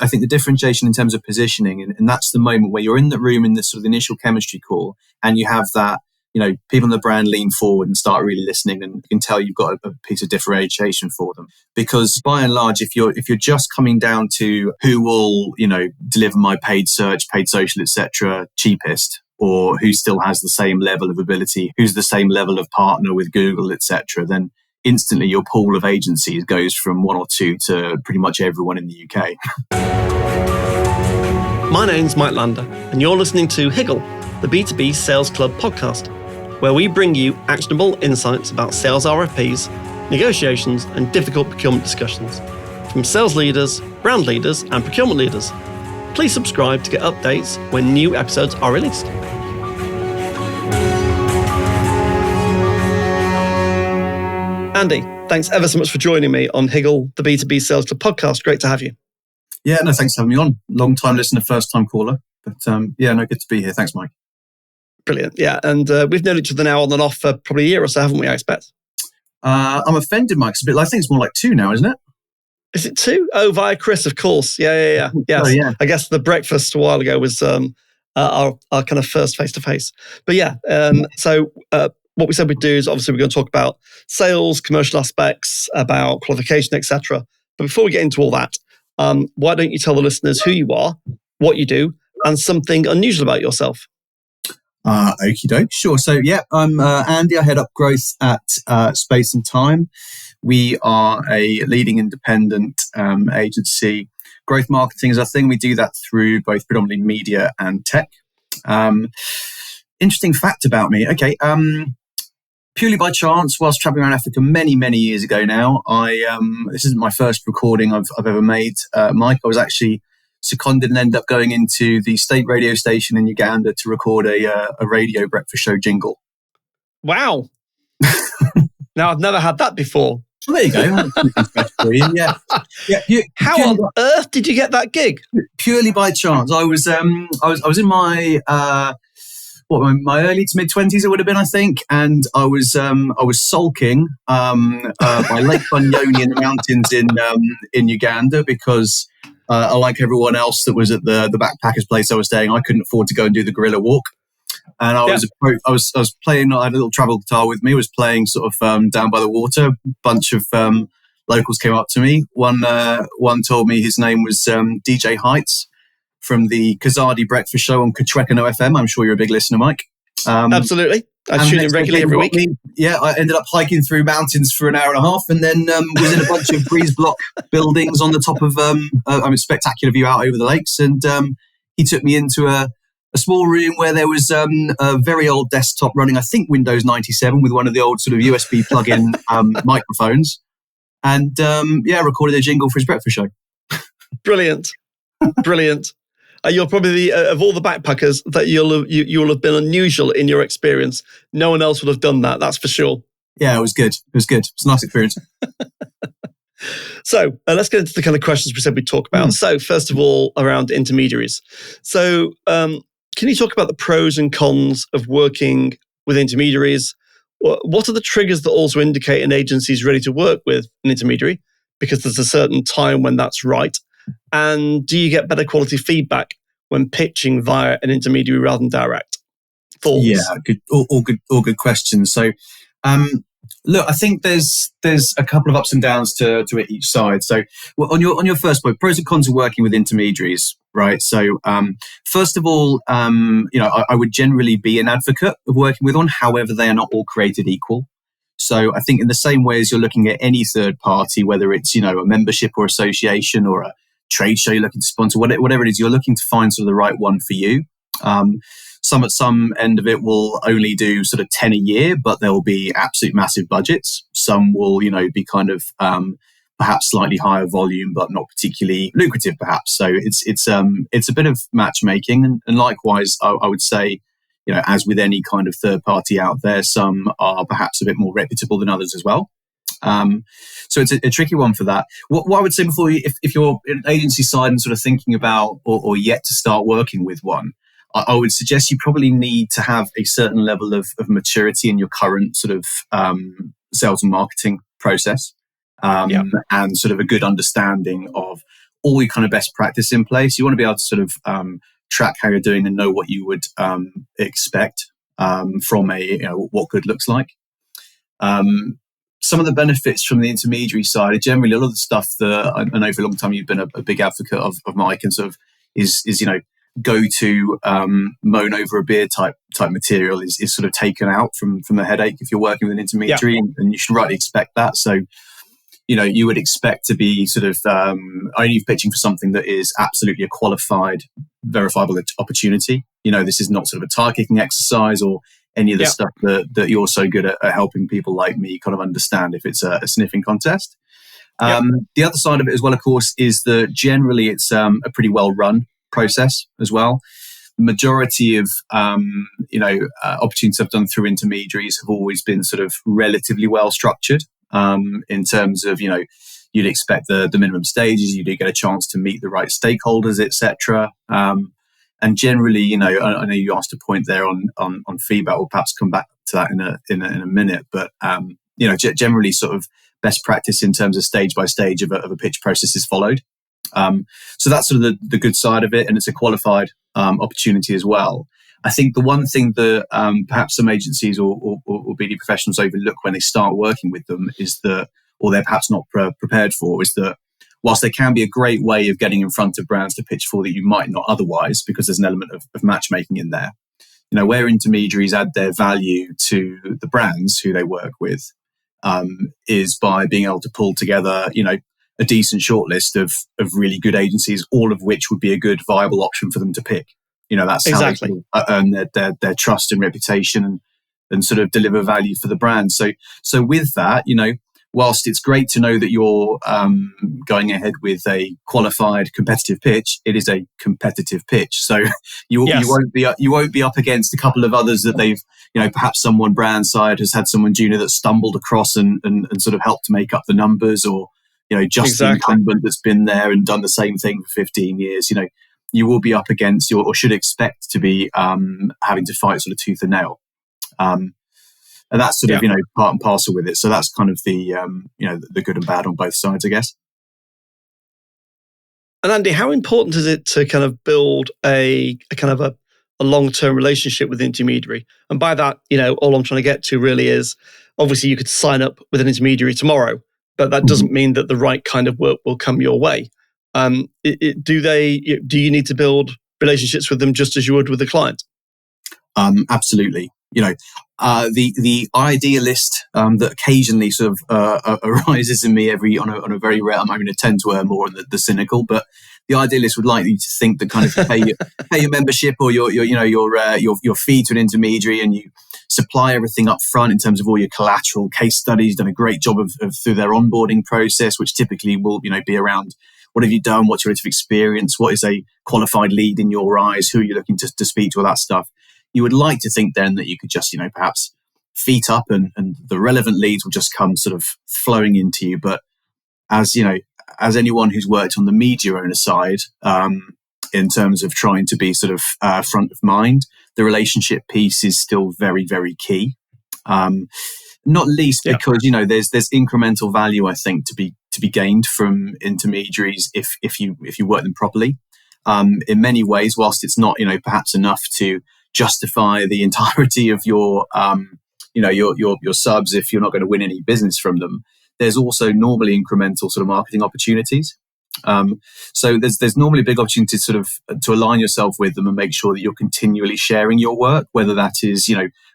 I think the differentiation in terms of positioning, and that's the moment where you're in the room in this sort of initial chemistry call, and you have that, people in the brand lean forward and start really listening, and you can tell you've got a piece of differentiation for them. Because by and large, if you're just coming down to who will, deliver my paid search, paid social, etc., cheapest, or who still has the same level of ability, who's the same level of partner with Google, etc., then instantly your pool of agencies goes from one or two to pretty much everyone in the UK. My name's Mike Lander, and you're listening to Higgle, the B2B Sales Club podcast, where we bring you actionable insights about sales RFPs, negotiations, and difficult procurement discussions from sales leaders, brand leaders, and procurement leaders. Please subscribe to get updates when new episodes are released. Andy, thanks ever so much for joining me on Higgle, the B2B Sales Club podcast. Great to have you. Yeah, no, thanks for having me on. Long time listener, first time caller. But good to be here. Thanks, Mike. Brilliant. Yeah, and we've known each other now on and off for probably a year or so, haven't we, I expect? I'm offended, Mike. It's a bit, I think it's more like 2 now, isn't it? Is it 2? Oh, via Chris, of course. Yeah. Yes. Oh, yeah. I guess the breakfast a while ago was our kind of first face-to-face. But yeah, so what we said we'd do is obviously we're going to talk about sales, commercial aspects, about qualification, etc. But before we get into all that, why don't you tell the listeners who you are, what you do, and something unusual about yourself? Okie doke, sure. So I'm Andy. I head up growth at Space and Time. We are a leading independent agency. Growth marketing is our thing. We do that through both predominantly media and tech. Interesting fact about me. Okay. Purely by chance, whilst traveling around Africa many, many years ago now, this isn't my first recording I've ever made, Mike. I was actually seconded and ended up going into the state radio station in Uganda to record a radio breakfast show jingle. Wow. Now, I've never had that before. Well, there you go. Yeah. How on earth did you get that gig? Purely by chance. I was in my my early to mid 20s it would have been, I think, and I was sulking by Lake Bunyoni in the mountains in Uganda because like everyone else that was at the backpackers place I was staying, I couldn't afford to go and do the gorilla walk. And I was playing, I had a little travel guitar with me, I was playing sort of down by the water. A bunch of locals came up to me. One told me his name was DJ Heights from the Kazadi breakfast show on Kachwekano FM. I'm sure you're a big listener, Mike. Absolutely. I tune in regularly every week. I ended up hiking through mountains for an hour and a half and then was in a bunch of breeze block buildings on the top of a spectacular view out over the lakes. And he took me into a small room where there was a very old desktop running, I think, Windows 97 with one of the old sort of USB plug-in microphones. And recorded a jingle for his breakfast show. Brilliant. You're probably of all the backpackers that you'll have been unusual in your experience. No one else would have done that. That's for sure. Yeah, it was good. It's a nice experience. So let's get into the kind of questions we said we'd talk about. So first of all, around intermediaries. So can you talk about the pros and cons of working with intermediaries? What are the triggers that also indicate an agency is ready to work with an intermediary? Because there's a certain time when that's right. And do you get better quality feedback when pitching via an intermediary rather than direct? Thoughts? Yeah, good. All good questions. So, look, I think there's a couple of ups and downs to each side. So, on your first point, pros and cons of working with intermediaries, right? So, first of all, I would generally be an advocate of working with one. However, they are not all created equal. So, I think in the same way as you're looking at any third party, whether it's a membership or association or a trade show you're looking to sponsor, whatever it is, you're looking to find sort of the right one for you. Some at some end of it will only do sort of 10 a year, but there will be absolute massive budgets. Some will, be kind of perhaps slightly higher volume, but not particularly lucrative, perhaps. So it's a bit of matchmaking, and likewise, I would say, as with any kind of third party out there, some are perhaps a bit more reputable than others as well. So it's a tricky one for that. What I would say before you, if you're an agency side and sort of thinking about or yet to start working with one, I would suggest you probably need to have a certain level of maturity in your current sort of sales and marketing process, and sort of a good understanding of all your kind of best practice in place. You want to be able to sort of track how you're doing and know what you would expect from what good looks like. Some of the benefits from the intermediary side are generally a lot of the stuff that I know for a long time you've been a big advocate of Mike, and sort of is go to moan over a beer type material is sort of taken out from the headache if you're working with an intermediary, and you should rightly expect that. So you would expect to be sort of only pitching for something that is absolutely a qualified, verifiable opportunity. This is not sort of a tire kicking exercise or any of the stuff that you're so good at helping people like me kind of understand if it's a sniffing contest. The other side of it as well, of course, is that generally it's a pretty well run process as well. The majority of opportunities I've done through intermediaries have always been sort of relatively well structured. In terms of, you'd expect the minimum stages, you do get a chance to meet the right stakeholders, etc. And generally, I know you asked a point there on feedback. We'll perhaps come back to that in a minute. But generally, sort of best practice in terms of stage by stage of a pitch process is followed. So that's sort of the good side of it, and it's a qualified opportunity as well. I think the one thing that perhaps some agencies or BD professionals overlook when they start working with them is that, or they're perhaps not prepared for, is that whilst they can be a great way of getting in front of brands to pitch for that you might not otherwise, because there's an element of matchmaking in there, where intermediaries add their value to the brands who they work with is by being able to pull together, a decent shortlist of really good agencies, all of which would be a good viable option for them to pick. That's exactly how they earn their trust and reputation and sort of deliver value for the brand. So with that, whilst it's great to know that you're going ahead with a qualified competitive pitch, it is a competitive pitch. So you won't be up against a couple of others that they've, perhaps someone brand side has had someone junior that stumbled across and sort of helped to make up the numbers, or just the incumbent that's been there and done the same thing for 15 years. You will be up against, or should expect to be having to fight sort of tooth and nail. And that's sort of, part and parcel with it. So that's kind of the, the good and bad on both sides, I guess. And Andy, how important is it to kind of build a kind of a long-term relationship with the intermediary? And by that, all I'm trying to get to really is, obviously you could sign up with an intermediary tomorrow, but that doesn't mean that the right kind of work will come your way. Do you need to build relationships with them just as you would with a client? Absolutely. The idealist that occasionally sort of arises in me on a very rare. I'm going to tend to err more on the cynical, but the idealist would like you to think that kind of pay your membership or your fee to an intermediary, and you supply everything up front in terms of all your collateral, case studies, done a great job of through their onboarding process, which typically will be around what have you done, what's your relative experience, what is a qualified lead in your eyes, who are you looking to speak to, all that stuff. You would like to think then that you could just, perhaps feet up and the relevant leads will just come sort of flowing into you. But as anyone who's worked on the media owner side, in terms of trying to be sort of front of mind, the relationship piece is still very, very key. Not least because, there's incremental value, I think, to be gained from intermediaries if you work them properly. In many ways, whilst it's not, perhaps enough to justify the entirety of your subs if you're not going to win any business from them, there's also normally incremental sort of marketing opportunities. So there's normally a big opportunity to sort of to align yourself with them and make sure that you're continually sharing your work, whether that is,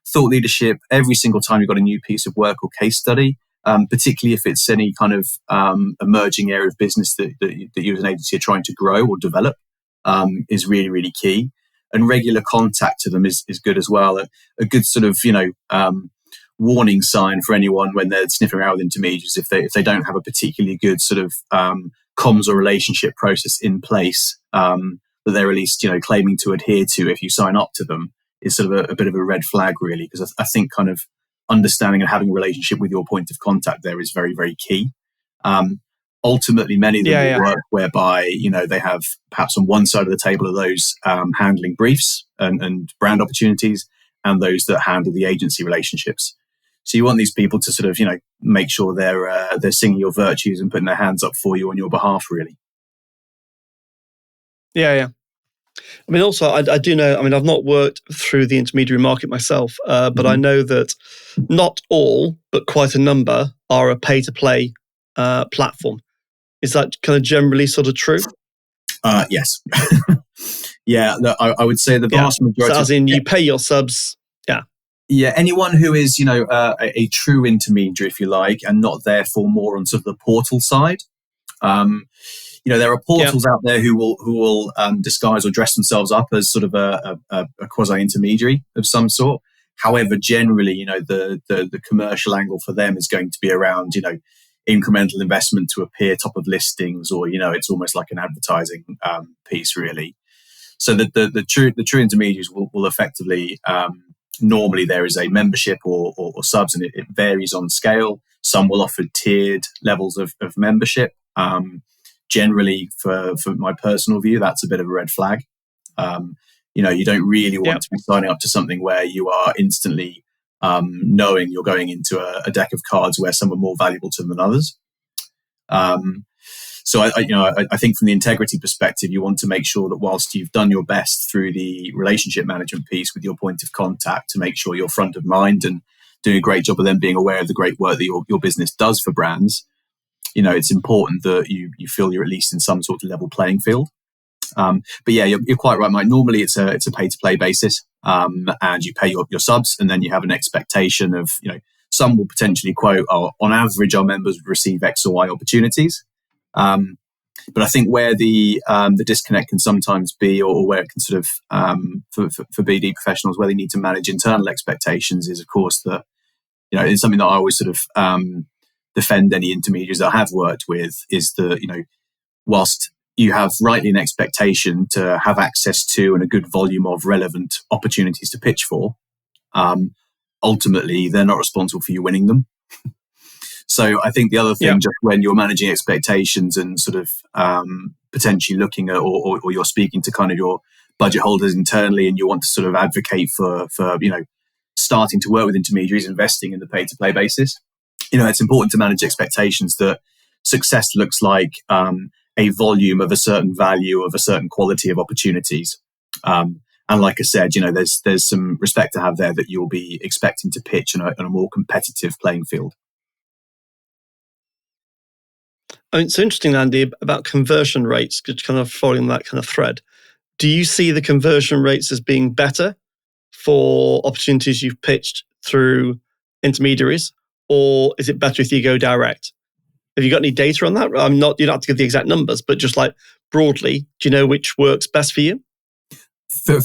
thought leadership every single time you've got a new piece of work or case study, particularly if it's any kind of emerging area of business that you as an agency are trying to grow or develop, is really, really key. And regular contact to them is good as well. A good sort of, warning sign for anyone when they're sniffing around with intermediaries, if they don't have a particularly good sort of comms or relationship process in place, that they're at least, claiming to adhere to if you sign up to them, is sort of a bit of a red flag, really. Because I think kind of understanding and having a relationship with your point of contact there is very, very key. Ultimately, many of them will work whereby, they have perhaps on one side of the table are those handling briefs and brand opportunities, and those that handle the agency relationships. So you want these people to sort of, make sure they're singing your virtues and putting their hands up for you on your behalf, really. Yeah. I mean, also, I do know, I mean, I've not worked through the intermediary market myself, but I know that not all, but quite a number are a pay-to-play platform. Is that kind of generally sort of true? Yes. Yeah, I would say the vast majority. So as in you pay your subs, Yeah, anyone who is, a true intermediary, if you like, and not therefore more on sort of the portal side. There are portals out there who will disguise or dress themselves up as sort of a quasi intermediary of some sort. However, generally, the commercial angle for them is going to be around, incremental investment to appear top of listings, or it's almost like an advertising piece, really. So the true intermediaries will effectively. Normally, there is a membership or subs, and it varies on scale. Some will offer tiered levels of membership. Generally, for my personal view, that's a bit of a red flag. You don't really want to be signing up to something where you are instantly knowing you're going into a deck of cards where some are more valuable to them than others. So I think from the integrity perspective, you want to make sure that whilst you've done your best through the relationship management piece with your point of contact to make sure you're front of mind and doing a great job of them being aware of the great work that your business does for brands, it's important that you feel you're at least in some sort of level playing field. But yeah, you're quite right, Mike. Normally it's a pay to play basis, and you pay your subs, and then you have an expectation of, some will potentially quote, on average, our members would receive X or Y opportunities. But I think where the disconnect can sometimes be, or where it can sort of, for BD professionals, where they need to manage internal expectations is, of course, that, it's something that I always sort of defend any intermediaries that I have worked with, is that, whilst you have rightly an expectation to have access to and a good volume of relevant opportunities to pitch for, ultimately they're not responsible for you winning them. So I think the other thing, just when you're managing expectations and sort of potentially looking at, or you're speaking to kind of your budget holders internally, and you want to sort of advocate for starting to work with intermediaries, investing in the pay-to-play basis, it's important to manage expectations that success looks like a volume of a certain value, of a certain quality of opportunities. And like I said, there's some respect to have there that you'll be expecting to pitch on a more competitive playing field. I mean, it's interesting, Andy, about conversion rates, kind of following that kind of thread. Do you see the conversion rates as being better for opportunities you've pitched through intermediaries, or is it better if you go direct? Have you got any data on that? You don't have to give the exact numbers, but just like broadly, do you know which works best for you?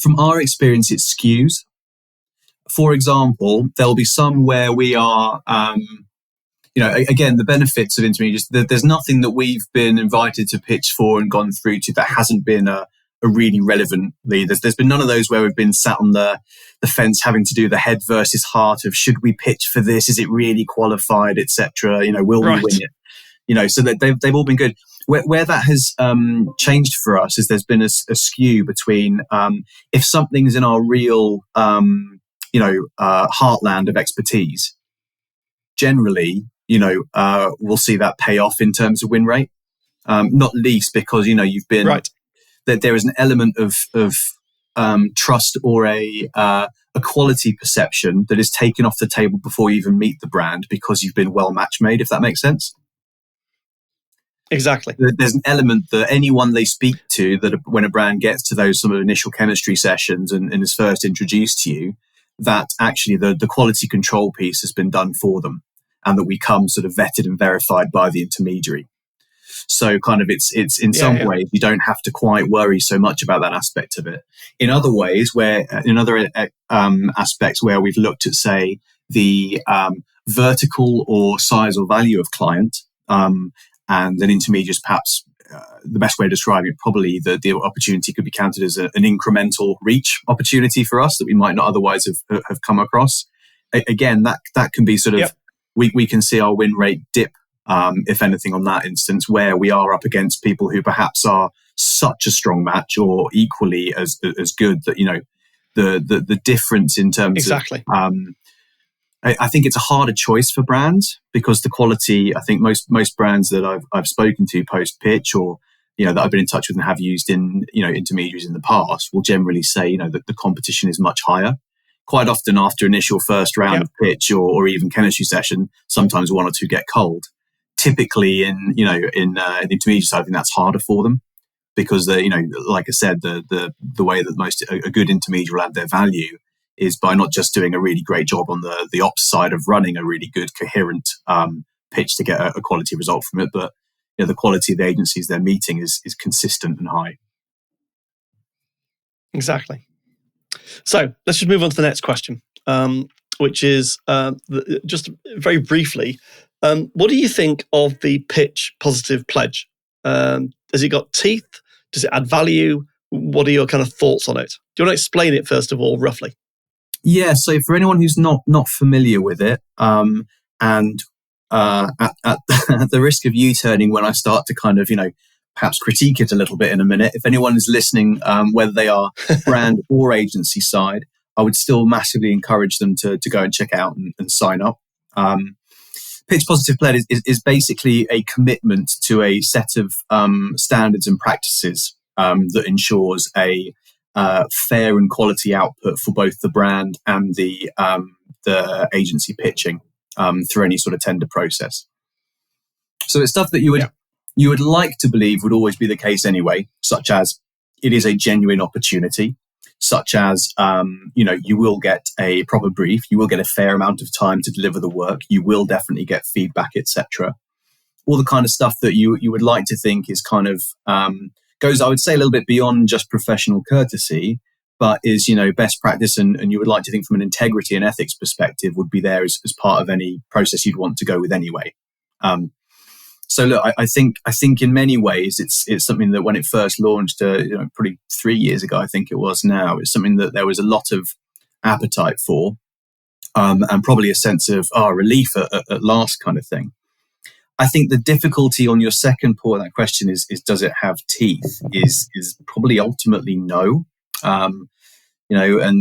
From our experience, it skews. For example, there'll be some where we are, again, the benefits of intermediaries, there's nothing that we've been invited to pitch for and gone through to that hasn't been a really relevant lead. There's been none of those where we've been sat on the fence having to do the head versus heart of, should we pitch for this? Is it really qualified, etc.? Will we win it? So that they've all been good. Where that has changed for us is there's been a skew between if something's in our real heartland of expertise, generally, we'll see that pay off in terms of win rate. Not least because you've been that there is an element of trust or a quality perception that is taken off the table before you even meet the brand, because you've been well match made, if that makes sense. Exactly. There's an element that anyone they speak to, that when a brand gets to those sort of initial chemistry sessions and is first introduced to you, that actually the quality control piece has been done for them, and that we come sort of vetted and verified by the intermediary. So kind of it's in some ways you don't have to quite worry so much about that aspect of it. In other ways, in other aspects where we've looked at, say, the vertical or size or value of client, and an intermediary is perhaps the best way to describe it, probably the opportunity could be counted as an incremental reach opportunity for us that we might not otherwise have come across. Again, that can be sort of, we can see our win rate dip, if anything, on that instance, where we are up against people who perhaps are such a strong match or equally as good that, the difference in terms of I think it's a harder choice for brands, because the quality, I think most brands that I've spoken to post pitch, or that I've been in touch with and have used in, intermediaries in the past will generally say, that the competition is much higher. Quite often after initial first round of pitch or even chemistry session, sometimes one or two get cold. Typically in the intermediate side, I think that's harder for them because like I said, the way that a good intermediate will add their value is by not just doing a really great job on the ops side of running a really good coherent pitch to get a quality result from it, but the quality of the agencies they're meeting is consistent and high. Exactly. So let's just move on to the next question, which is just very briefly, what do you think of the pitch positive pledge? Has it got teeth? Does it add value? What are your kind of thoughts on it? Do you want to explain it first of all, roughly? Yeah. So for anyone who's not familiar with it, and at the risk of U-turning when I start to kind of perhaps critique it a little bit in a minute, if anyone is listening, whether they are brand or agency side, I would still massively encourage them to go and check out and sign up. Pitch Positive Pledge is basically a commitment to a set of standards and practices that ensures a fair and quality output for both the brand and the agency pitching through any sort of tender process. So it's stuff that you would like to believe would always be the case anyway, such as it is a genuine opportunity, such as, you will get a proper brief, you will get a fair amount of time to deliver the work, you will definitely get feedback, etc. All the kind of stuff that you would like to think is kind of goes, I would say, a little bit beyond just professional courtesy, but is, best practice and you would like to think from an integrity and ethics perspective would be there as part of any process you'd want to go with anyway. So look, I think in many ways it's something that when it first launched, probably 3 years ago, I think it was now, it's something that there was a lot of appetite for, and probably a sense of relief at last kind of thing. I think the difficulty on your second part of that question is does it have teeth? Is probably ultimately no. And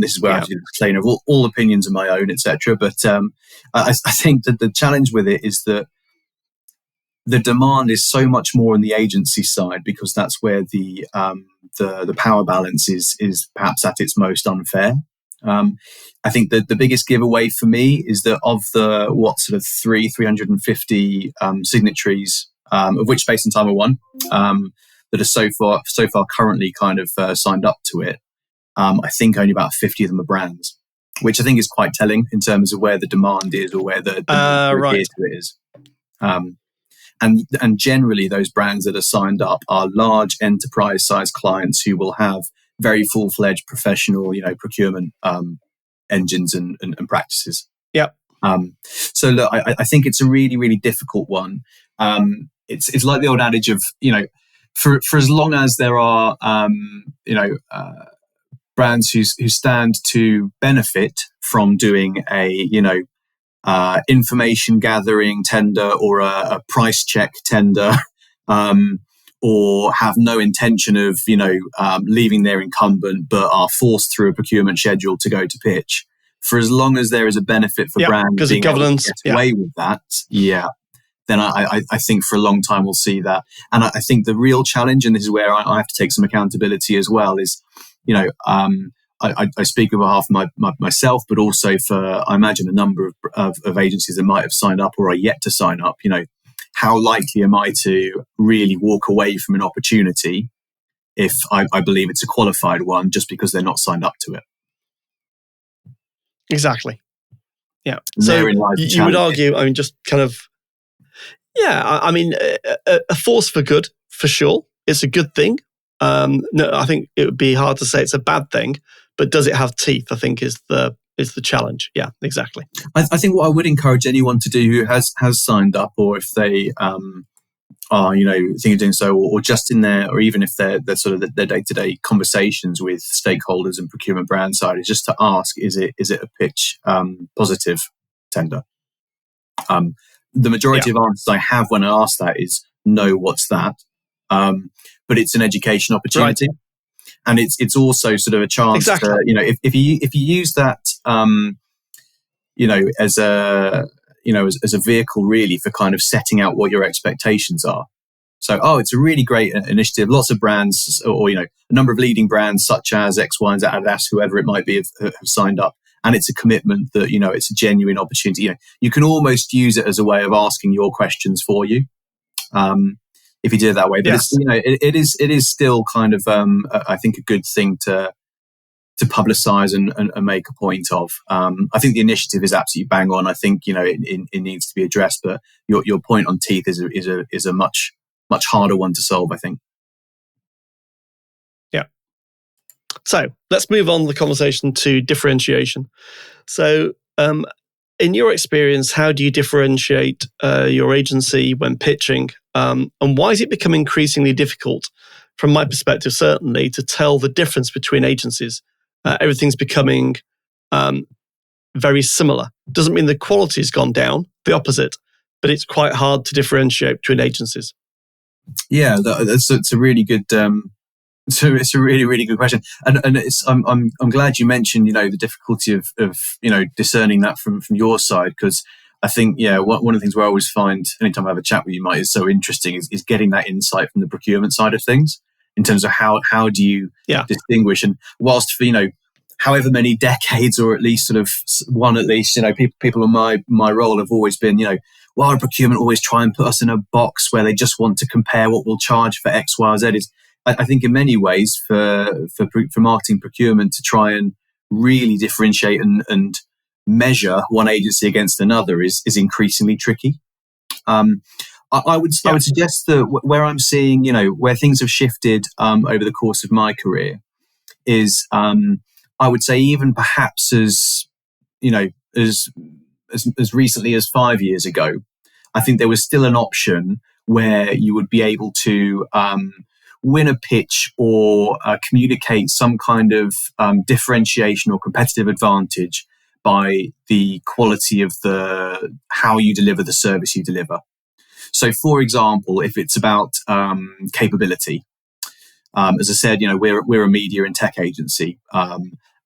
this is where I have to do a disclaimer of all opinions are my own, etc. But I think that the challenge with it is that the demand is so much more on the agency side because that's where the power balance is perhaps at its most unfair. I think that the biggest giveaway for me is that of the 350 signatories, of which Space and Time are one, that are so far currently kind of signed up to it. I think only about 50 of them are brands, which I think is quite telling in terms of where the demand is or where the right to it is. And generally, those brands that are signed up are large enterprise-sized clients who will have very full-fledged professional, procurement engines and practices. Yeah. So look, I think it's a really, really difficult one. It's like the old adage of, for as long as there are, brands who stand to benefit from doing a, information gathering tender or a price check tender, or have no intention of, leaving their incumbent, but are forced through a procurement schedule to go to pitch. For as long as there is a benefit for brands being able to get away with that, then I think for a long time we'll see that. And I think the real challenge, and this is where I have to take some accountability as well, is, I speak on behalf of myself, but also for, I imagine, a number of agencies that might have signed up or are yet to sign up. How likely am I to really walk away from an opportunity if I believe it's a qualified one just because they're not signed up to it? Exactly. Yeah. So you would argue, just kind of, a force for good, for sure. It's a good thing. No, I think it would be hard to say it's a bad thing, but does it have teeth? I think is the challenge. Yeah, exactly. I think what I would encourage anyone to do who has signed up, or if they are thinking of doing so, or just in there, or even if they're sort of their day-to-day conversations with stakeholders and procurement brand side, is just to ask: is it a pitch positive tender? The majority of answers I have when I ask that is no. What's that? But it's an education opportunity. Right. And it's also sort of a chance to, if you use that, as a vehicle really for kind of setting out what your expectations are. So, it's a really great initiative. Lots of brands, or a number of leading brands such as X, Y, and Z, Adidas, whoever it might be, have signed up. And it's a commitment that it's a genuine opportunity. You can almost use it as a way of asking your questions for you, if you do it that way. But Yes. it's, it is still kind of I think a good thing to publicize and make a point of. I think the initiative is absolutely bang on. I think it needs to be addressed. But your point on teeth is a much harder one to solve, I think. Yeah. So let's move on the conversation to differentiation. So in your experience, how do you differentiate your agency when pitching? And why is it becoming increasingly difficult, from my perspective, certainly, to tell the difference between agencies? Everything's becoming very similar. Doesn't mean the quality's gone down, the opposite, but it's quite hard to differentiate between agencies. Yeah, it's a really good. It's a really, really good question, and I'm glad you mentioned the difficulty of discerning that from your side, because I think one of the things where I always find anytime I have a chat with you, Mike, is so interesting is getting that insight from the procurement side of things in terms of how do you distinguish. And whilst for however many decades, or at least sort of one at least, people in my role have always been why do procurement always try and put us in a box where they just want to compare what we'll charge for X, Y, or Z? Is I think in many ways for marketing procurement to try and really differentiate and measure one agency against another is increasingly tricky. I would suggest that where I'm seeing where things have shifted over the course of my career is I would say even perhaps as recently as 5 years ago, I think there was still an option where you would be able to win a pitch or communicate some kind of differentiation or competitive advantage by the quality of how you deliver the service you deliver. So, for example, if it's about capability, as I said, we're a media and tech agency.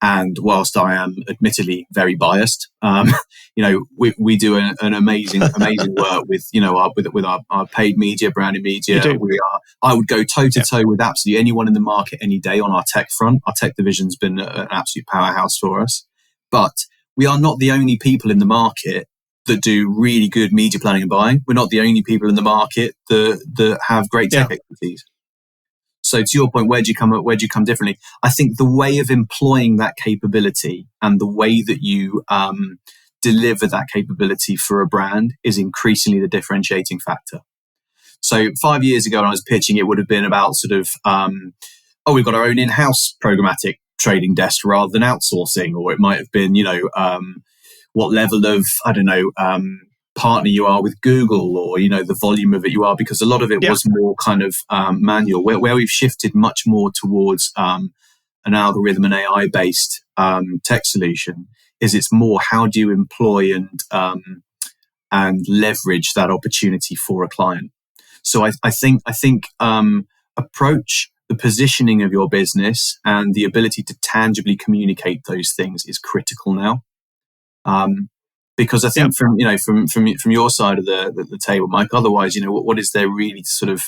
And whilst I am admittedly very biased, we do an amazing work with our paid media, branded media. I would go toe to toe with absolutely anyone in the market any day on our tech front. Our tech division's been an absolute powerhouse for us, but we are not the only people in the market that do really good media planning and buying. We're not the only people in the market that have great tech expertise. So to your point, where do you come differently? I think the way of employing that capability and the way that you deliver that capability for a brand is increasingly the differentiating factor. So 5 years ago when I was pitching, it would have been about sort of, we've got our own in-house programmatic trading desk rather than outsourcing, or it might have been, what level of, partner you are with Google, or the volume of it you are, because a lot of it was more kind of manual. Where we've shifted much more towards an algorithm and AI based tech solution is it's more how do you employ and leverage that opportunity for a client. So I think approach the positioning of your business and the ability to tangibly communicate those things is critical now. Because I think from your side of the table, Mike, otherwise, what is there really to sort of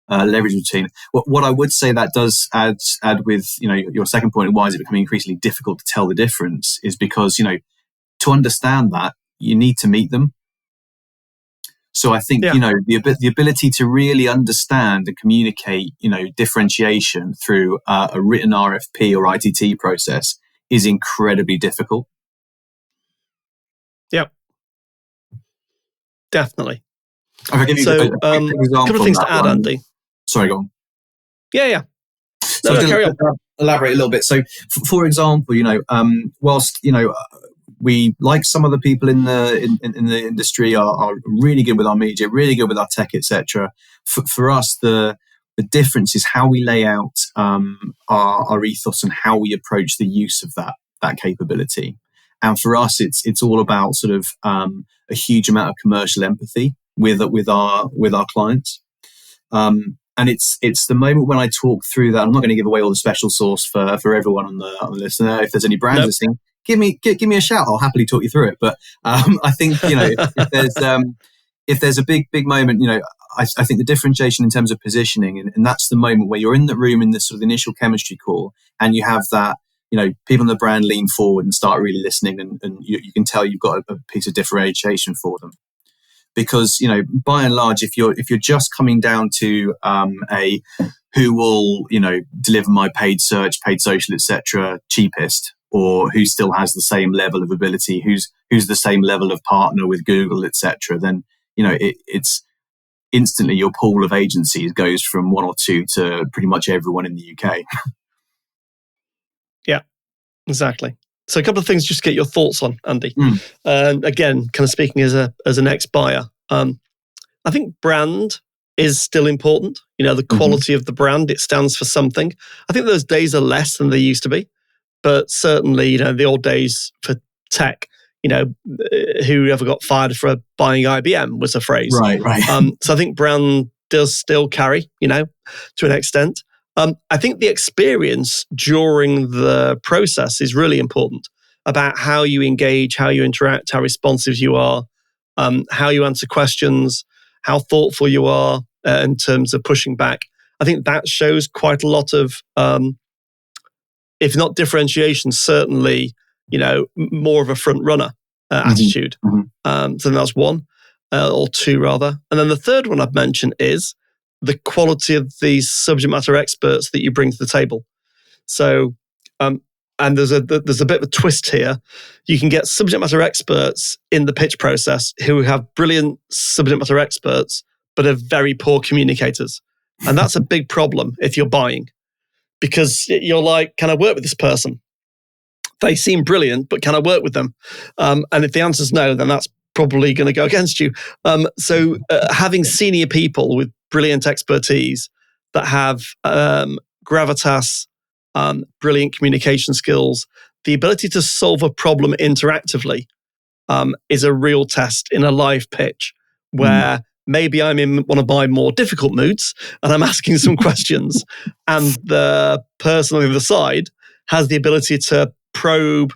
leverage between? What I would say that does add with, your second point, and why is it becoming increasingly difficult to tell the difference, is because, to understand that, you need to meet them. So I think, the ability to really understand and communicate, differentiation through a written RFP or ITT process is incredibly difficult. Yep. Definitely. I'll give you a couple of things to add, Andy. Sorry, go on. Yeah. So carry on. Elaborate a little bit. So, for example, whilst we, like some other people in the industry, are really good with our media, really good with our tech, etc. For us, the difference is how we lay out our ethos and how we approach the use of that capability. And for us, it's all about sort of a huge amount of commercial empathy with our clients. And it's the moment when I talk through that. I'm not going to give away all the special sauce for everyone on the listener. If there's any brands listening, give me a shout. I'll happily talk you through it. But I think if there's a big moment, I think the differentiation in terms of positioning, and that's the moment where you're in the room in this sort of initial chemistry call, and you have that, people in the brand lean forward and start really listening, and you can tell you've got a piece of differentiation for them. Because, by and large, if you're just coming down to a who will, deliver my paid search, paid social, etc., cheapest, or who still has the same level of ability, who's the same level of partner with Google, etc., then it's instantly your pool of agencies goes from one or two to pretty much everyone in the UK. Yeah, exactly. So a couple of things just to get your thoughts on, Andy. Again, kind of speaking as an ex-buyer, I think brand is still important. The quality of the brand, it stands for something. I think those days are less than they used to be, but certainly, the old days for tech, whoever got fired for buying IBM was a phrase. Right. So I think brand does still carry, to an extent. I think the experience during the process is really important about how you engage, how you interact, how responsive you are, how you answer questions, how thoughtful you are in terms of pushing back. I think that shows quite a lot of, if not differentiation, certainly, more of a front runner attitude. So that's one, or two rather. And then the third one I've mentioned is the quality of these subject matter experts that you bring to the table. So, and there's a bit of a twist here. You can get subject matter experts in the pitch process who have brilliant subject matter experts, but are very poor communicators. And that's a big problem if you're buying, because you're like, can I work with this person? They seem brilliant, but can I work with them? And if the answer's no, then that's probably going to go against you. So having senior people with brilliant expertise that have gravitas, brilliant communication skills, the ability to solve a problem interactively is a real test in a live pitch where maybe I'm in one of my more difficult moods and I'm asking some questions, and the person on the other side has the ability to probe,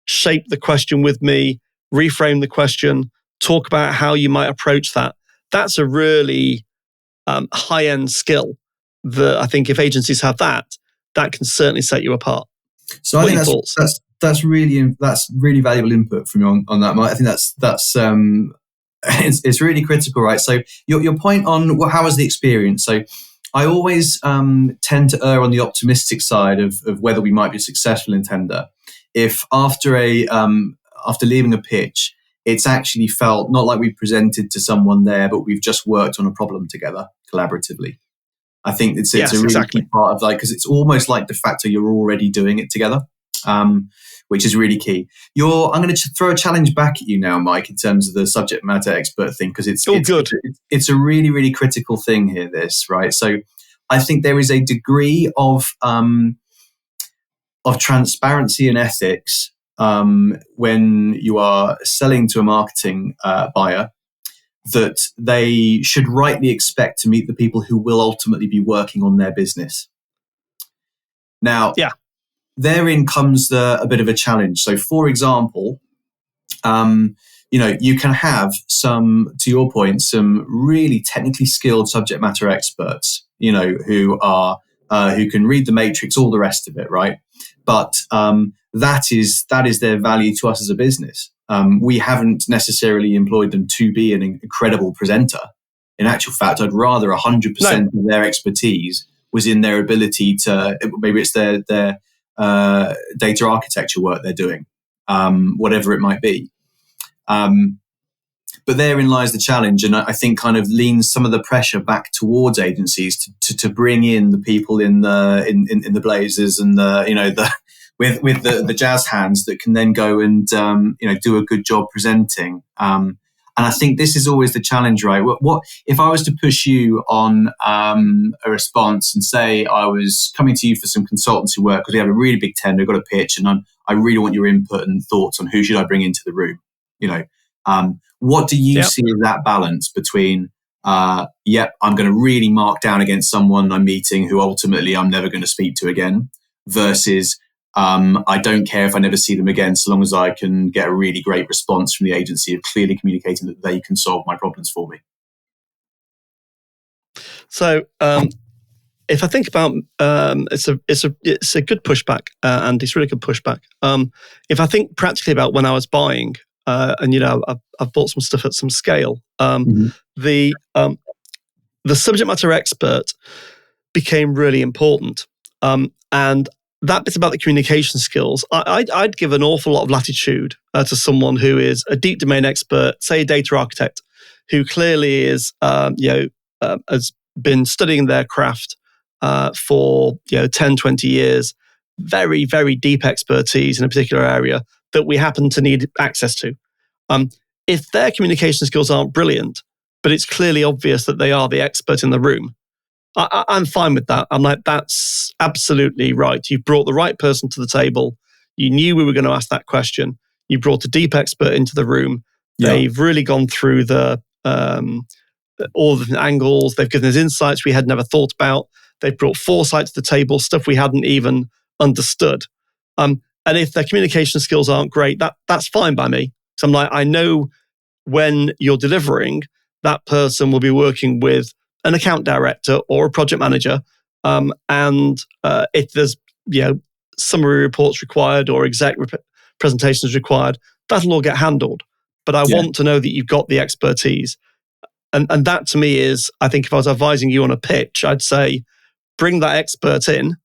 shape the question with me, reframe the question, talk about how you might approach that. That's a really high-end skill that I think if agencies have that can certainly set you apart. So I think that's really valuable input from you on that, Mike. I think that's it's really critical, right? So your point on how was the experience? So I always tend to err on the optimistic side of whether we might be successful in tender. If after leaving a pitch, it's actually felt not like we presented to someone there, but we've just worked on a problem together collaboratively. I think it's a really key part of because it's almost like de facto you're already doing it together, which is really key. I'm going to throw a challenge back at you now, Mike, in terms of the subject matter expert thing, because it's a really, really critical thing here, this, right? So I think there is a degree of transparency and ethics when you are selling to a marketing buyer, that they should rightly expect to meet the people who will ultimately be working on their business. Now, therein comes a bit of a challenge. So, for example, you can have some, to your point, some really technically skilled subject matter experts, who can read the matrix, all the rest of it, right? But that is their value to us as a business. We haven't necessarily employed them to be an incredible presenter. In actual fact, I'd rather 100% of their expertise was in their ability to, maybe it's their data architecture work they're doing, whatever it might be. But therein lies the challenge, and I think kind of leans some of the pressure back towards agencies to bring in the people in the blazers and with the jazz hands that can then go and do a good job presenting. And I think this is always the challenge, right? What if I was to push you on a response and say I was coming to you for some consultancy work because we have a really big tender, got a pitch, and I really want your input and thoughts on who should I bring into the room? What do you see as that balance between, I'm going to really mark down against someone I'm meeting who ultimately I'm never going to speak to again, versus I don't care if I never see them again, so long as I can get a really great response from the agency of clearly communicating that they can solve my problems for me. So if I think about it's a good pushback, and it's really good pushback. If I think practically about when I was buying, and I've bought some stuff at some scale, the subject matter expert became really important, and that bit about the communication skills, I'd give an awful lot of latitude to someone who is a deep domain expert, say a data architect, who clearly is has been studying their craft for 10, 20 years, very, very deep expertise in a particular area that we happen to need access to. If their communication skills aren't brilliant, but it's clearly obvious that they are the expert in the room, I'm fine with that. I'm like, that's absolutely right. You've brought the right person to the table. You knew we were going to ask that question. You brought a deep expert into the room. Yeah. They've really gone through all the angles. They've given us insights we had never thought about. They've brought foresight to the table, stuff we hadn't even understood. And if their communication skills aren't great, that's fine by me. So I'm like, I know when you're delivering, that person will be working with an account director or a project manager. And if there's summary reports required or exec presentations required, that'll all get handled. But I want to know that you've got the expertise. And that to me is, I think if I was advising you on a pitch, I'd say, bring that expert in,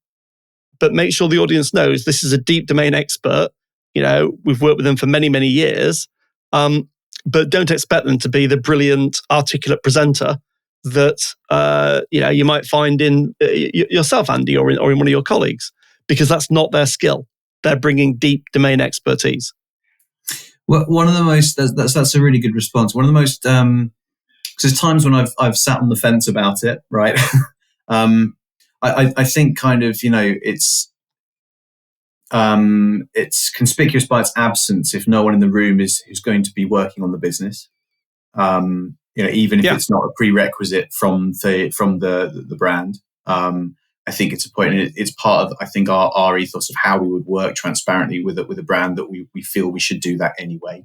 but make sure the audience knows this is a deep domain expert. We've worked with them for many, many years. But don't expect them to be the brilliant, articulate presenter that you might find in yourself, Andy, or in one of your colleagues, because that's not their skill. They're bringing deep domain expertise. Well, one of the most that's a really good response. One of the most because there's times when I've sat on the fence about it, right? I think kind of it's conspicuous by its absence if no one in the room is going to be working on the business. Even if it's not a prerequisite from the brand. I think it's a point, and it's part of, I think, our ethos of how we would work transparently with a brand that we feel we should do that anyway.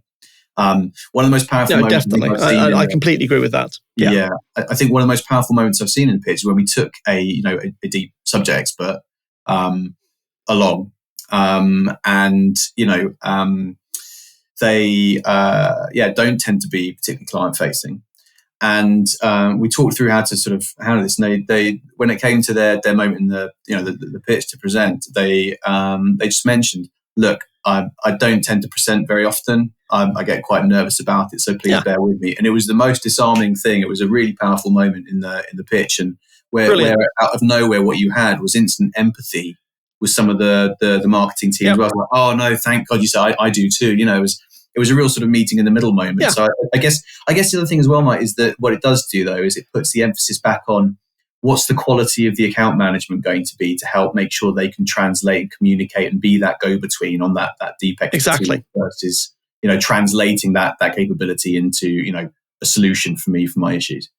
One of the most powerful moments definitely. I completely agree with that. Yeah. I think one of the most powerful moments I've seen in the pitch is when we took a deep subject expert along, and they don't tend to be particularly client facing. And we talked through how to handle this. And they when it came to their moment in the pitch to present, they just mentioned, look, I don't tend to present very often. I get quite nervous about it, so please bear with me. And it was the most disarming thing. It was a really powerful moment in the pitch, and where out of nowhere what you had was instant empathy with some of the marketing team as well. Like, oh no, thank God you said I do too. It was a real sort of meeting in the middle moment. Yeah. So I guess the other thing as well, Mike, is that what it does do though is it puts the emphasis back on what's the quality of the account management going to be to help make sure they can translate and communicate and be that go-between on that deep expertise versus translating that capability into a solution for my issues.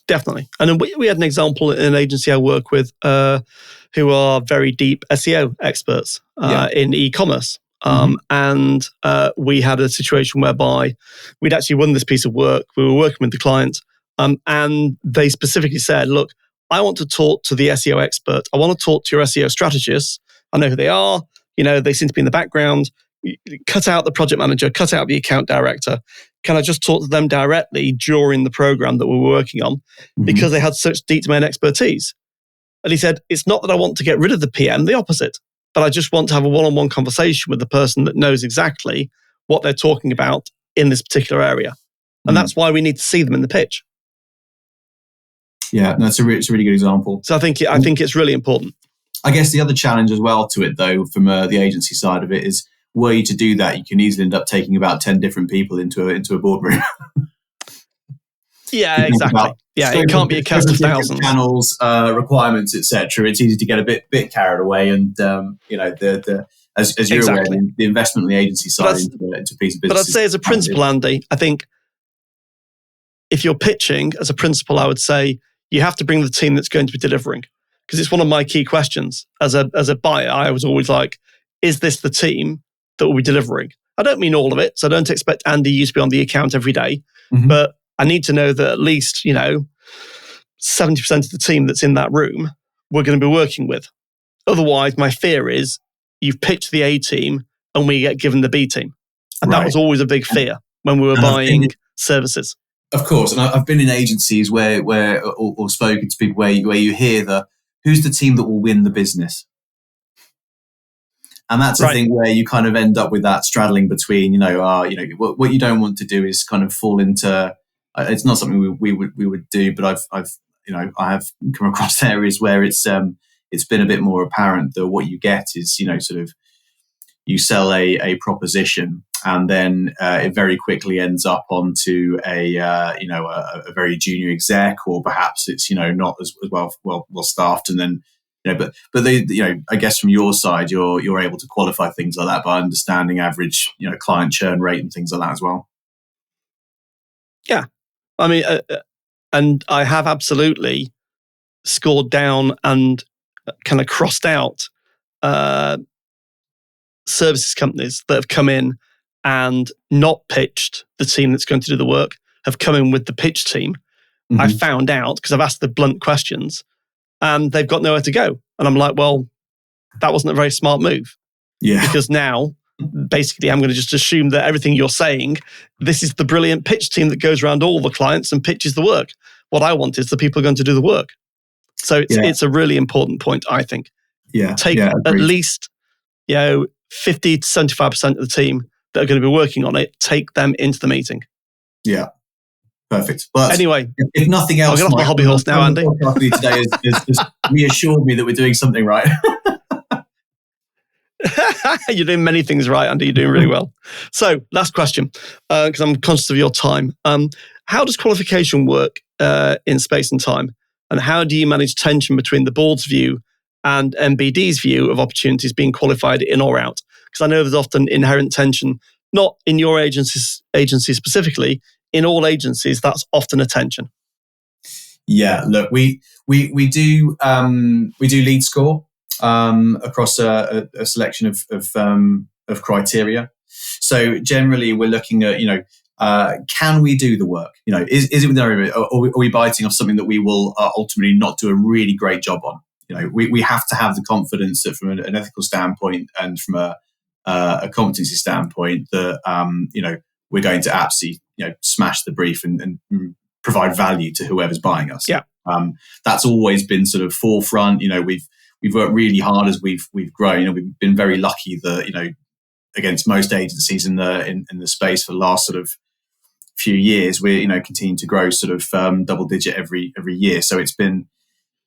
Definitely. And we had an example in an agency I work with who are very deep SEO experts in e-commerce. And we had a situation whereby we'd actually won this piece of work. We were working with the client, and they specifically said, look, I want to talk to the SEO expert. I want to talk to your SEO strategists. I know who they are. They seem to be in the background. Cut out the project manager, cut out the account director. Can I just talk to them directly during the program that we were working on? Because they had such deep domain expertise. And he said, it's not that I want to get rid of the PM, the opposite. But I just want to have a one-on-one conversation with the person that knows exactly what they're talking about in this particular area. And that's why we need to see them in the pitch. Yeah, that's it's a really good example. So I think it's really important. I guess the other challenge as well to it, though, from the agency side of it is, were you to do that, you can easily end up taking about 10 different people into a boardroom. Yeah, exactly. Yeah, it can't be a cast of thousands. Channels, requirements, etc. It's easy to get a bit carried away, and as you're aware, the investment on the agency side into piece of business. But I'd say, as a principle, Andy, I think if you're pitching as a principle, I would say you have to bring the team that's going to be delivering, because it's one of my key questions as a buyer. I was always like, is this the team that will be delivering? I don't mean all of it, so I don't expect Andy to be on the account every day, but I need to know that at least, 70% of the team that's in that room we're going to be working with. Otherwise, my fear is you've pitched the A team and we get given the B team. And that was always a big fear when we were buying services. Of course. And I've been in agencies where or spoken to people where you hear who's the team that will win the business? And that's the thing where you kind of end up with that straddling between, what you don't want to do is kind of fall into, it's not something we would do, but I have come across areas where it's been a bit more apparent that what you get is, sort of you sell a proposition and then it very quickly ends up onto a very junior exec, or perhaps it's, not as well staffed, and then, but they, I guess from your side, you're able to qualify things like that by understanding average, client churn rate and things like that as well. Yeah, I mean, and I have absolutely scored down and kind of crossed out services companies that have come in and not pitched the team that's going to do the work, have come in with the pitch team. Mm-hmm. I found out because I've asked the blunt questions, and they've got nowhere to go. And I'm like, well, that wasn't a very smart move. Yeah. Because now, basically, I'm going to just assume that everything you're saying, this is the brilliant pitch team that goes around all the clients and pitches the work. What I want is the people going to do the work. So it's a really important point, I think. Yeah. Take at least 50 to 75% of the team that are going to be working on it, take them into the meeting. Yeah. Perfect. Well, anyway, if nothing else, I'll get off my hobby horse now, Andy. Today has reassured me that we're doing something right. You're doing many things right, Andy. You're doing really well. So, last question, because I'm conscious of your time. How does qualification work in space and time? And how do you manage tension between the board's view and MBD's view of opportunities being qualified in or out? Because I know there's often inherent tension, not in your agency specifically. In all agencies, that's often a tension. Yeah, look, we do lead score across a selection of criteria. So generally, we're looking at can we do the work? Is it within our area, or are we biting off something that we will ultimately not do a really great job on? We have to have the confidence that from an ethical standpoint and from a competency standpoint that we're going to absolutely smash the brief and provide value to whoever's buying us. Yeah, that's always been sort of forefront. We've worked really hard as we've grown. We've been very lucky that against most agencies in the space for the last sort of few years, we're continuing to grow sort of double digit every year. So it's been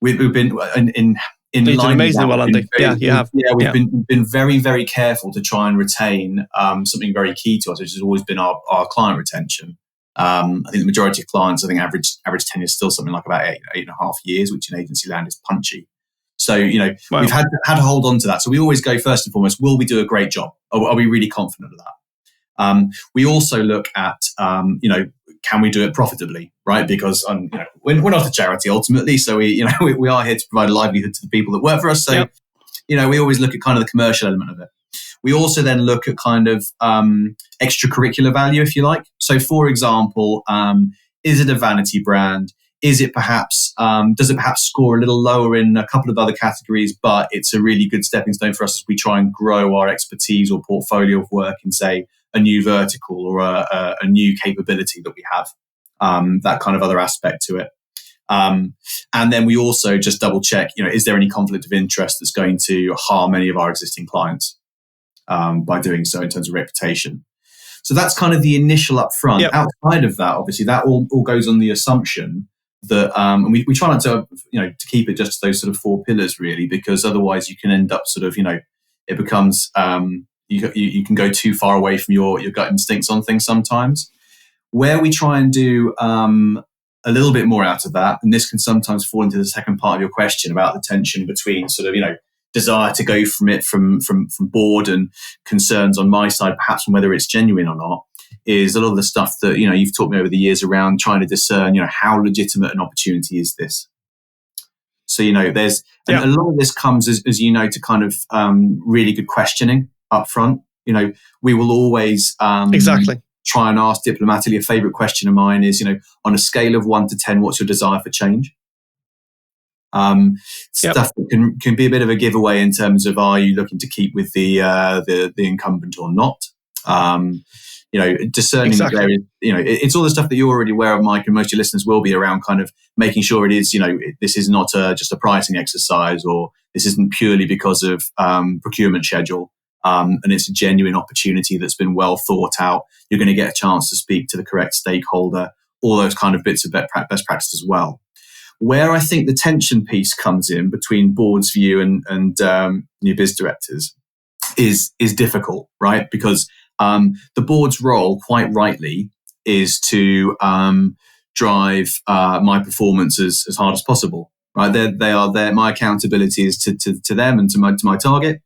we've been in you've done amazingly well, Andy. You have. Yeah, we've been very, very careful to try and retain something very key to us, which has always been our client retention. I think the majority of clients, average tenure is still something like about 8.5 years, which in agency land is punchy. So wow. We've had to hold on to that. So we always go first and foremost: will we do a great job? Are we really confident of that? We also look at can we do it profitably, right? Because we're not a charity ultimately, so we are here to provide a livelihood to the people that work for us. So yep. We always look at kind of the commercial element of it. We also then look at kind of extracurricular value, if you like. So, for example, is it a vanity brand? Is it perhaps does it perhaps score a little lower in a couple of other categories, but it's a really good stepping stone for us as we try and grow our expertise or portfolio of work in, say, a new vertical or a new capability that we have, that kind of other aspect to it. And then we also just double check, is there any conflict of interest that's going to harm any of our existing clients by doing so in terms of reputation. So that's kind of the initial upfront. Yep. Outside of that, obviously, that all goes on the assumption that, and we try not to, to keep it just those sort of 4 pillars really, because otherwise you can end up sort of, it becomes, you can go too far away from your gut instincts on things sometimes. Where we try and do a little bit more out of that, and this can sometimes fall into the second part of your question about the tension between sort of, desire to go from board and concerns on my side, perhaps from whether it's genuine or not, is a lot of the stuff that, you've taught me over the years around trying to discern, how legitimate an opportunity is this? So, there's a lot of this comes as to kind of really good questioning up front. We will always exactly. try and ask diplomatically. A favorite question of mine is, on a scale of 1 to 10, what's your desire for change? Stuff that can be a bit of a giveaway in terms of, are you looking to keep with the incumbent or not? Discerning the various, it's all the stuff that you're already aware of, Mike, and most of your listeners will be around kind of making sure it is, this is not just a pricing exercise, or this isn't purely because of procurement schedule. And it's a genuine opportunity that's been well thought out. You're going to get a chance to speak to the correct stakeholder, all those kind of bits of best practice as well. Where I think the tension piece comes in between board's view and new biz directors is difficult, right? Because the board's role, quite rightly, is to drive my performance as hard as possible, right? They are there. My accountability is to them and to my target,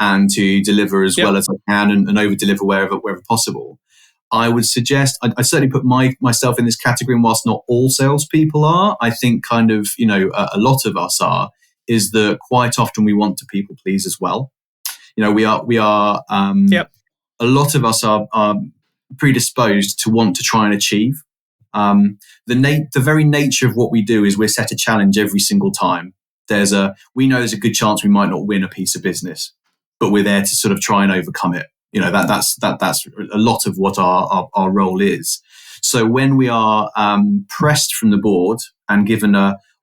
and to deliver as well as I can and over deliver wherever possible. I would suggest, I certainly put myself in this category, and whilst not all salespeople are, I think kind of, a lot of us are, is that quite often we want to people please as well. We are a lot of us are predisposed to want to try and achieve. The very nature of what we do is we're set a challenge every single time. We know there's a good chance we might not win a piece of business, but we're there to sort of try and overcome it. That's a lot of what our role is. So when we are pressed from the board and given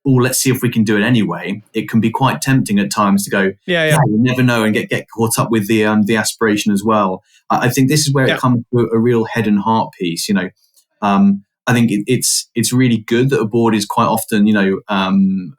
let's see if we can do it anyway, it can be quite tempting at times to go, you never know, and get caught up with the aspiration as well. I think this is where it comes to a real head and heart piece. I think it's really good that a board is quite often, a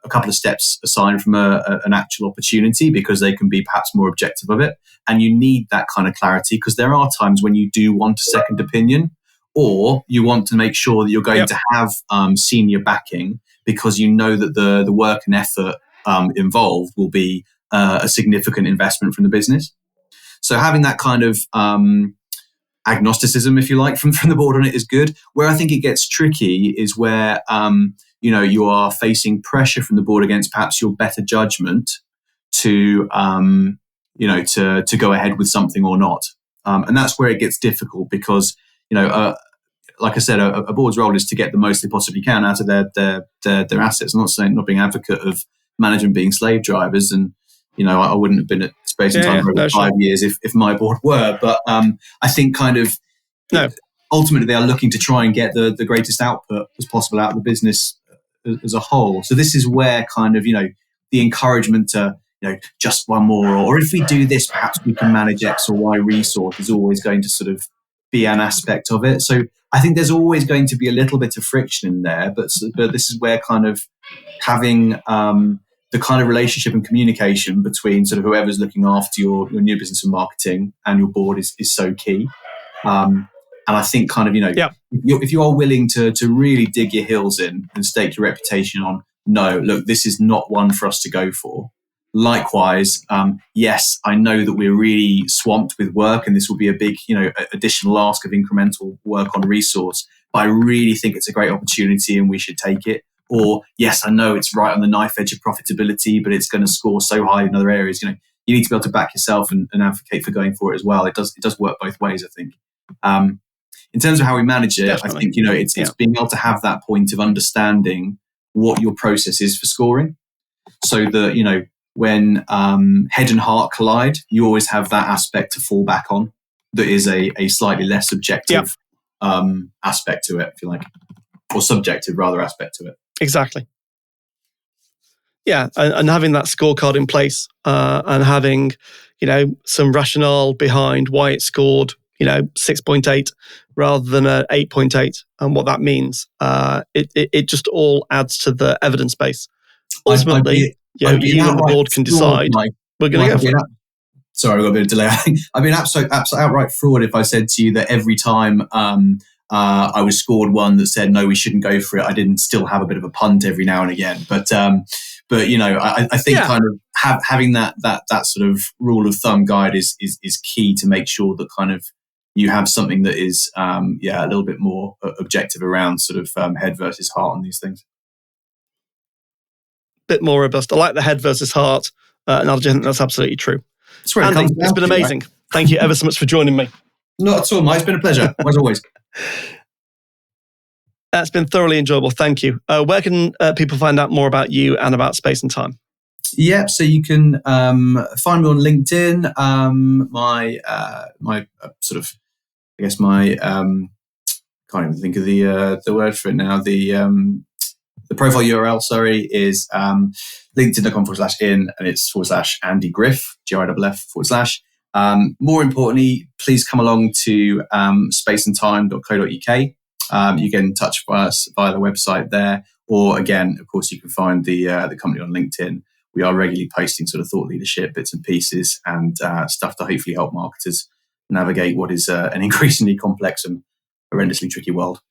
couple of steps aside from an actual opportunity, because they can be perhaps more objective of it. And you need that kind of clarity, because there are times when you do want a second opinion, or you want to make sure that you're going to have senior backing, because you know that the work and effort involved will be a significant investment from the business. So having that kind of agnosticism, if you like, from the board on it is good. Where I think it gets tricky is where you are facing pressure from the board against perhaps your better judgment to go ahead with something or not, and that's where it gets difficult, because like I said, a board's role is to get the most they possibly can out of their assets. I'm not saying, not being advocate of management being slave drivers, and I wouldn't have been at Space and Time for over 5 years if my board were. But I think kind of ultimately they are looking to try and get the greatest output as possible out of the business as a whole. So this is where kind of the encouragement to just one more, or if we do this, perhaps we can manage X or Y resource, is always going to sort of be an aspect of it. So I think there's always going to be a little bit of friction in there, but this is where kind of having the kind of relationship and communication between sort of whoever's looking after your new business and marketing and your board is so key. And I think kind of, if you are willing to really dig your heels in and stake your reputation on, no, look, this is not one for us to go for. Likewise, yes, I know that we're really swamped with work, and this will be a big, additional ask of incremental work on resource, but I really think it's a great opportunity and we should take it. Or, yes, I know it's right on the knife edge of profitability, but it's going to score so high in other areas. You need to be able to back yourself and advocate for going for it as well. It does work both ways, I think. In terms of how we manage it, definitely. I think, it's being able to have that point of understanding what your process is for scoring, so that, when head and heart collide, you always have that aspect to fall back on that is a slightly less objective aspect to it, if you like, or subjective rather aspect to it. Exactly. Yeah, and having that scorecard in place and having, some rationale behind why it scored, 6.8 rather than a 8.8, and what that means. It just all adds to the evidence base. Ultimately, you and the board can decide, we're going to go for it. Sorry, I've got a bit of delay. I've been absolute outright fraud if I said to you that every time I was scored one that said, no, we shouldn't go for it, I didn't still have a bit of a punt every now and again. But I think kind of having that sort of rule of thumb guide is key to make sure that kind of you have something that is a little bit more objective around sort of head versus heart on these things. Bit more robust. I like the head versus heart analogy. I think that's absolutely true. Andy, it's been amazing. Right? Thank you ever so much for joining me. Not at all, Mike. It's been a pleasure, as always. That's been thoroughly enjoyable. Thank you. Where can people find out more about you and about Space and Time? Yeah, so you can find me on LinkedIn. My sort of, I guess my can't even think of the word for it now. The profile URL, sorry, is linkedin.com/in, and it's /Andy Griff, GIFF/. More importantly, please come along to spaceandtime.co.uk. You get in touch with us via the website there, or again, of course, you can find the company on LinkedIn. We are regularly posting sort of thought leadership bits and pieces and stuff to hopefully help marketers navigate what is an increasingly complex and horrendously tricky world.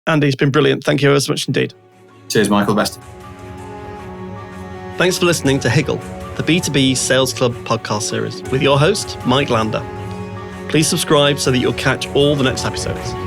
Andy, it's been brilliant. Thank you so much indeed. Cheers, Michael. Best. Thanks for listening to Higgle, the B2B Sales Club podcast series with your host, Mike Lander. Please subscribe so that you'll catch all the next episodes.